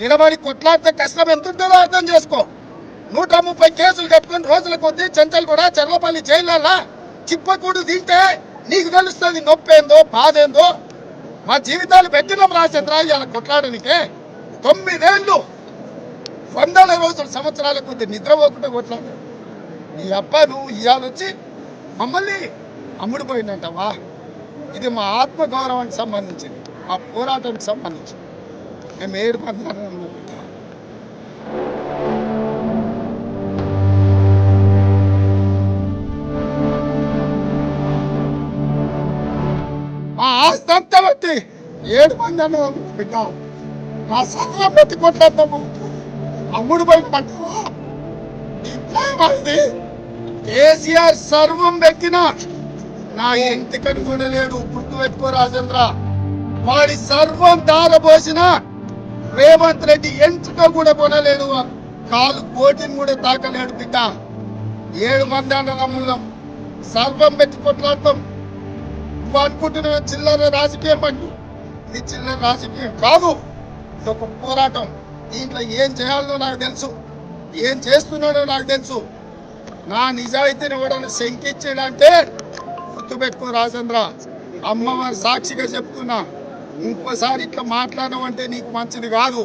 నిలబడి కొట్లాడితే కష్టం ఎంత ఉంటుందో అర్థం చేసుకో. 130 కేసులు కట్టుకుని రోజుల కొద్దీ చెంచల్ కూడా చర్లపల్లి జైళ్ళ చిప్పకూడు తింటే నీకు తెలుస్తుంది నొప్పి ఏందో బాధ ఏందో. మా జీవితాలు పెట్టినాం రాజేంద్ర ఇలా కొట్లాడనికే. 9 ఏళ్ళు 100 రోజులు సంవత్సరాల కొద్ది నిద్రపోకుండా కొట్లాడు. నీ అబ్బా నువ్వు ఇవాళ వచ్చి మమ్మల్ని అమ్ముడిపోయిందంటావా? ఇది మా ఆత్మగౌరవానికి సంబంధించింది, మా పోరాటానికి సంబంధించింది. మేము ఏడు మంది మా ఆస్తి అంతా బట్టి 7 మంది అన్నది పెట్టాం. మా సర్వం పెట్టి కొట్లాడతాము. అమ్ముడు పోయి పట్టావా? కేసీఆర్ సర్వం పెట్టినా నా ఇంటికని కూడా లేడు. గుర్తు పెట్టుకో రాజేంద్ర. వాడి సర్వం దారబోసిన రేవంత్ రెడ్డి ఎంచుక కూడా కొనలేడు. కాలు కోటిని కూడా తాకలేడు బిడ్డ. 7 మంది అన్నదమ్ములం సర్వం పెట్టి కొట్లాడతాం. నువ్వు అనుకుంటున్న చిల్లర రాజకీయం అంటూ ఇది చిల్లర రాజకీయం కాదు. ఇది ఒక పోరాటం. దీంట్లో ఏం చేయాలో నాకు తెలుసు, ఏం చేస్తున్నాడో నాకు తెలుసు. నా నిజాయితీని కూడా శంకించాడంటే గుర్తుపెట్టుకో రాజేంద్ర. అమ్మవారి సాక్షిగా చెప్తున్నా, ఇంకోసారి ఇట్లా మాట్లాడడం అంటే నీకు మంచిది కాదు.